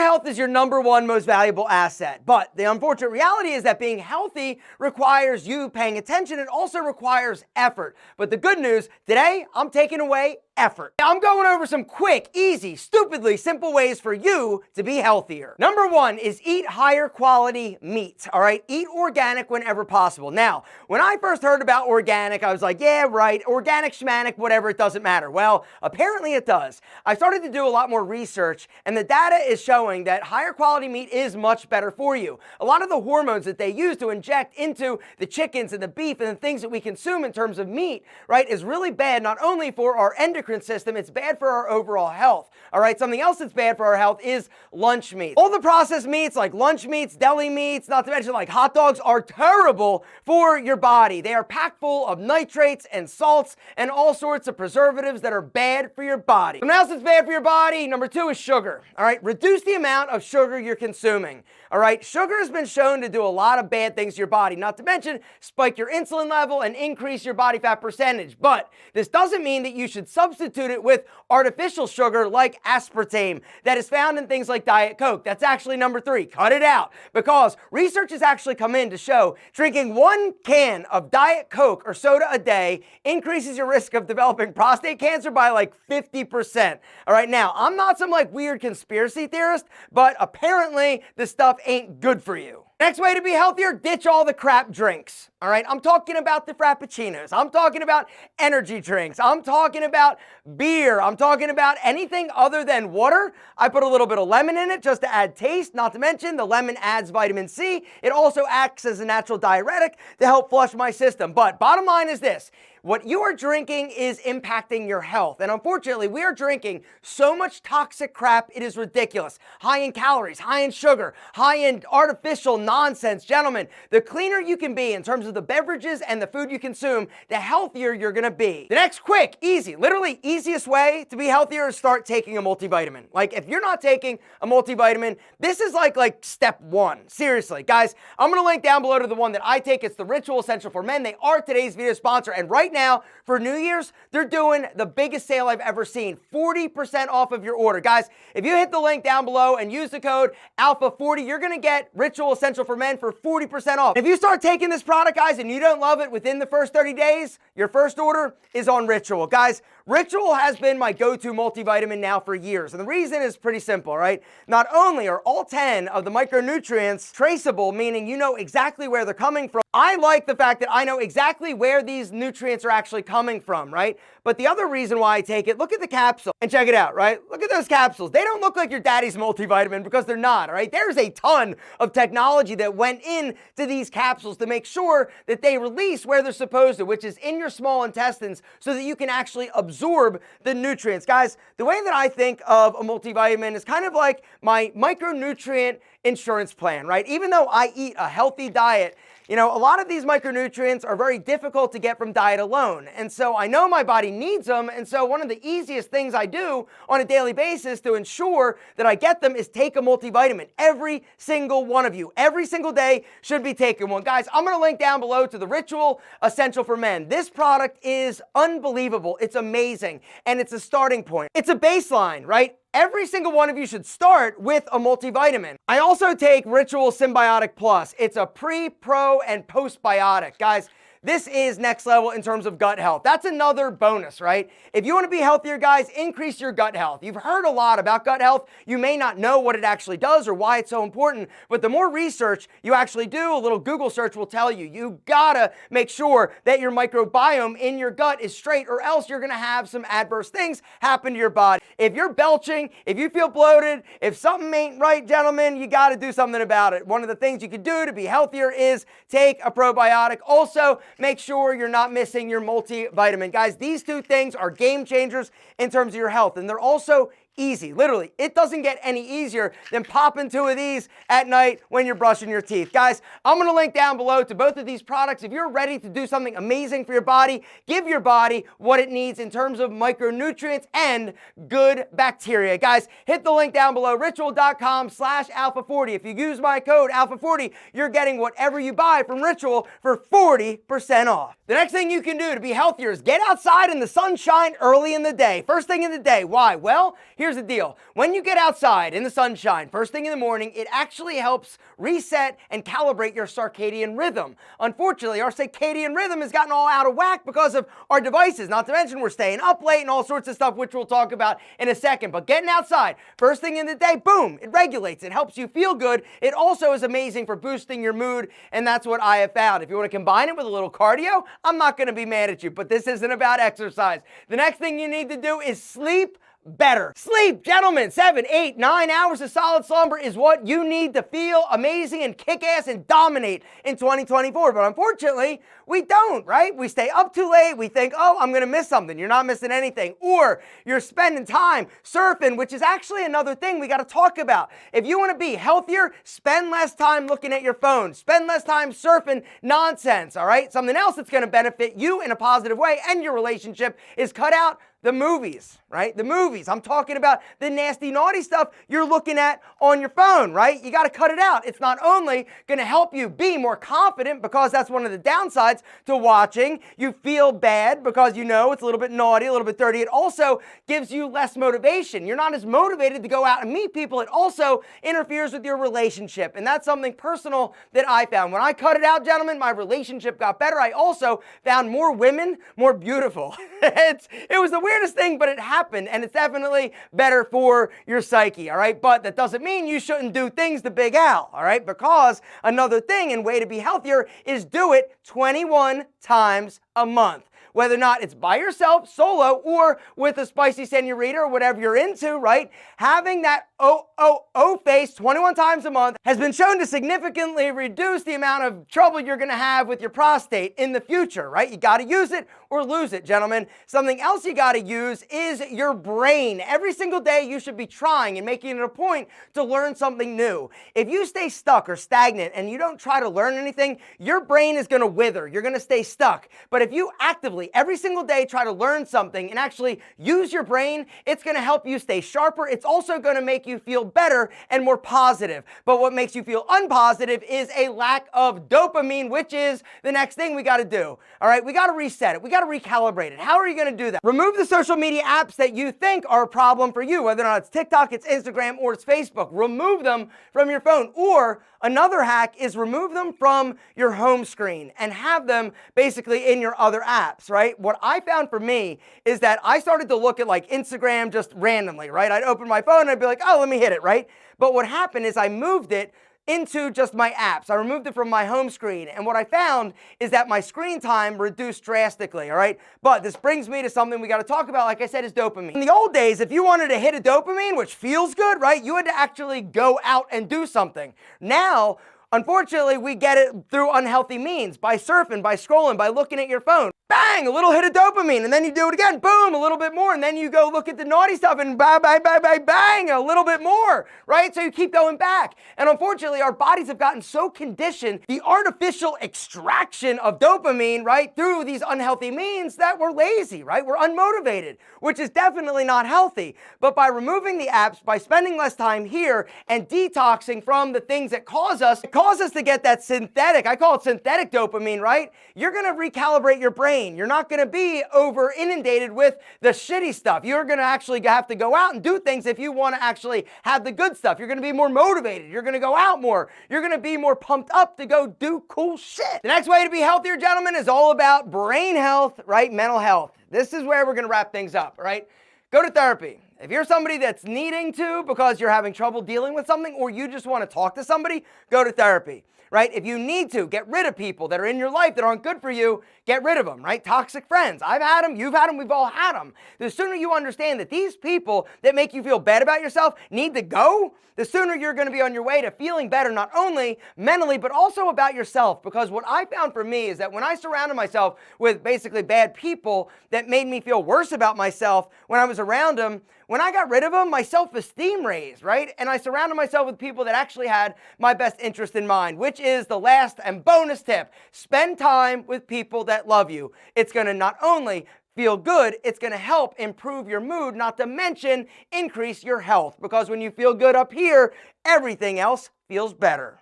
health is your number one most valuable asset, but the unfortunate reality is that being healthy requires you paying attention. It also requires effort. But the good news, today I'm taking away effort. Now, I'm going over some quick, easy, stupidly simple ways for you to be healthier. Number one is eat higher quality meat, all right? Eat organic whenever possible. Now, when I first heard about organic, I was like, yeah, right, organic, schmanic, whatever, it doesn't matter. Well, apparently it does. I started to do a lot more research, and the data is showing that higher quality meat is much better for you. A lot of the hormones that they use to inject into the chickens and the beef and the things that we consume in terms of meat, right, is really bad, not only for our endocrine system, it's bad for our overall health. All right, something else that's bad for our health is lunch meat. All the processed meats like lunch meats, deli meats, not to mention like hot dogs, are terrible for your body. They are packed full of nitrates and salts and all sorts of preservatives that are bad for your body. Something else that's bad for your body, number two, is sugar. All right, reduce the amount of sugar you're consuming. All right, sugar has been shown to do a lot of bad things to your body, not to mention spike your insulin level and increase your body fat percentage. But this doesn't mean that you should substitute it with artificial sugar like aspartame that is found in things like Diet Coke. That's actually number three. Cut it out, because research has actually come in to show drinking 1 can of Diet Coke or soda a day increases your risk of developing prostate cancer by like 50%. All right, now, I'm not some like weird conspiracy theorist, but apparently this stuff ain't good for you. Next way to be healthier, ditch all the crap drinks. All right, I'm talking about the frappuccinos. I'm talking about energy drinks. I'm talking about beer. I'm talking about anything other than water. I put a little bit of lemon in it just to add taste, not to mention the lemon adds vitamin C. It also acts as a natural diuretic to help flush my system. But bottom line is this: what you are drinking is impacting your health. And unfortunately, we are drinking so much toxic crap, it is ridiculous. High in calories, high in sugar, high in artificial nonsense. Gentlemen, the cleaner you can be in terms of the beverages and the food you consume, the healthier you're gonna be. The next quick, easy, literally easiest way to be healthier is start taking a multivitamin. Like, if you're not taking a multivitamin, this is like step one. Seriously, guys, I'm gonna link down below to the one that I take. It's the Ritual Essential for Men. They are today's video sponsor, and right now, for New Year's, they're doing the biggest sale I've ever seen. 40% off of your order. Guys, if you hit the link down below and use the code ALPHA40, you're gonna get Ritual Essential for Men for 40% off. If you start taking this product, guys, and you don't love it within the first 30 days, your first order is on Ritual. Guys, Ritual has been my go-to multivitamin now for years, and the reason is pretty simple, right? Not only are all 10 of the micronutrients traceable, meaning you know exactly where they're coming from. I like the fact that I know exactly where these nutrients are actually coming from, right? But the other reason why I take it, look at the capsule and check it out, right? Look at those capsules. They don't look like your daddy's multivitamin because they're not, all right? There's a ton of technology that went into these capsules to make sure that they release where they're supposed to, which is in your small intestines, so that you can actually absorb the nutrients. Guys, the way that I think of a multivitamin is kind of like my micronutrient insurance plan, right? Even though I eat a healthy diet, you know, a lot of these micronutrients are very difficult to get from diet alone. And so I know my body needs them. And so one of the easiest things I do on a daily basis to ensure that I get them is take a multivitamin. Every single one of you, every single day should be taking one. Guys, I'm going to link down below to the Ritual Essential for Men. This product is unbelievable. It's amazing. And it's a starting point. It's a baseline, right? Every single one of you should start with a multivitamin. I also take Ritual Symbiotic Plus. It's a pre, pro, and postbiotic. Guys, this is next level in terms of gut health. That's another bonus, right? If you want to be healthier, guys, increase your gut health. You've heard a lot about gut health. You may not know what it actually does or why it's so important, but the more research you actually do, a little Google search will tell you, you gotta make sure that your microbiome in your gut is straight, or else you're gonna have some adverse things happen to your body. If you're belching, if you feel bloated, if something ain't right, gentlemen, you gotta do something about it. One of the things you can do to be healthier is take a probiotic. Also, make sure you're not missing your multivitamin. Guys, these two things are game changers in terms of your health, and they're also easy. Literally, it doesn't get any easier than popping 2 of these at night when you're brushing your teeth. Guys, I'm gonna link down below to both of these products. If you're ready to do something amazing for your body, give your body what it needs in terms of micronutrients and good bacteria. Guys, hit the link down below, ritual.com/alpha40. If you use my code alpha40, you're getting whatever you buy from Ritual for 40% off. The next thing you can do to be healthier is get outside in the sunshine early in the day. First thing in the day. Why? Well, here's here's the deal. When you get outside in the sunshine, first thing in the morning, it actually helps reset and calibrate your circadian rhythm. Unfortunately, our circadian rhythm has gotten all out of whack because of our devices, not to mention we're staying up late and all sorts of stuff, which we'll talk about in a second. But getting outside, first thing in the day, boom, it regulates. It helps you feel good. It also is amazing for boosting your mood, and that's what I have found. If you want to combine it with a little cardio, I'm not going to be mad at you, but this isn't about exercise. The next thing you need to do is sleep better. Sleep, gentlemen, 7, 8, 9 hours of solid slumber is what you need to feel amazing and kick ass and dominate in 2024. But unfortunately, we don't, right? We stay up too late. We think, oh, I'm going to miss something. You're not missing anything. Or you're spending time surfing, which is actually another thing we got to talk about. If you want to be healthier, spend less time looking at your phone. Spend less time surfing nonsense, all right? Something else that's going to benefit you in a positive way and your relationship is cut out the movies, right? The movies. I'm talking about the nasty, naughty stuff you're looking at on your phone, right? You got to cut it out. It's not only going to help you be more confident, because that's one of the downsides to watching. You feel bad because you know it's a little bit naughty, a little bit dirty. It also gives you less motivation. You're not as motivated to go out and meet people. It also interferes with your relationship. And that's something personal that I found. When I cut it out, gentlemen, my relationship got better. I also found more women more beautiful. It was the weirdest thing, but it happened, and it's definitely better for your psyche, all right? But that doesn't mean you shouldn't do things to Big Al, all right? Because another thing and way to be healthier is do it 21 times a month. Whether or not it's by yourself, solo, or with a spicy senorita or whatever you're into, right? Having that O face 21 times a month has been shown to significantly reduce the amount of trouble you're going to have with your prostate in the future, right? You got to use it or lose it, gentlemen. Something else you got to use is your brain. Every single day you should be trying and making it a point to learn something new. If you stay stuck or stagnant and you don't try to learn anything, your brain is going to wither. You're going to stay stuck. But if you actively, every single day, try to learn something and actually use your brain, it's going to help you stay sharper. It's also going to make you feel better and more positive. But what makes you feel unpositive is a lack of dopamine, which is the next thing we got to do. All right, we got to reset it. We got to recalibrate it. How are you going to do that? Remove the social media apps that you think are a problem for you, whether or not it's TikTok, it's Instagram, or it's Facebook. Remove them from your phone. Or another hack is remove them from your home screen and have them basically in your other apps, right? What I found for me is that I started to look at like Instagram just randomly, right? I'd open my phone and I'd be like, oh, let me hit it, right? But what happened is I moved it into just my apps. I removed it from my home screen. And what I found is that my screen time reduced drastically, all right? But this brings me to something we got to talk about, like I said, is dopamine. In the old days, if you wanted to hit a dopamine, which feels good, right, you had to actually go out and do something. Now, unfortunately, we get it through unhealthy means, by surfing, by scrolling, by looking at your phone. Bang, a little hit of dopamine, and then you do it again, boom, a little bit more, and then you go look at the naughty stuff, and bang, bang, bang, bang, bang, a little bit more, right? So you keep going back. And unfortunately, our bodies have gotten so conditioned, the artificial extraction of dopamine, right, through these unhealthy means, that we're lazy, right? We're unmotivated, which is definitely not healthy. But by removing the apps, by spending less time here, and detoxing from the things that cause us to get that synthetic, I call it synthetic dopamine, right? You're gonna recalibrate your brain. You're not going to be over inundated with the shitty stuff. You're going to actually have to go out and do things if you want to actually have the good stuff. You're going to be more motivated. You're going to go out more. You're going to be more pumped up to go do cool shit. The next way to be healthier, gentlemen, is all about brain health, right? Mental health. This is where we're going to wrap things up, right? Go to therapy. If you're somebody that's needing to because you're having trouble dealing with something, or you just want to talk to somebody, go to therapy. Right? If you need to, get rid of people that are in your life that aren't good for you, get rid of them, right? Toxic friends. I've had them, you've had them, we've all had them. The sooner you understand that these people that make you feel bad about yourself need to go, the sooner you're going to be on your way to feeling better, not only mentally, but also about yourself. Because what I found for me is that when I surrounded myself with basically bad people that made me feel worse about myself when I was around them, when I got rid of them, my self-esteem raised, right? And I surrounded myself with people that actually had my best interest in mind, which is the last and bonus tip. Spend time with people that love you. It's going to not only feel good, it's going to help improve your mood, not to mention increase your health. Because when you feel good up here, everything else feels better.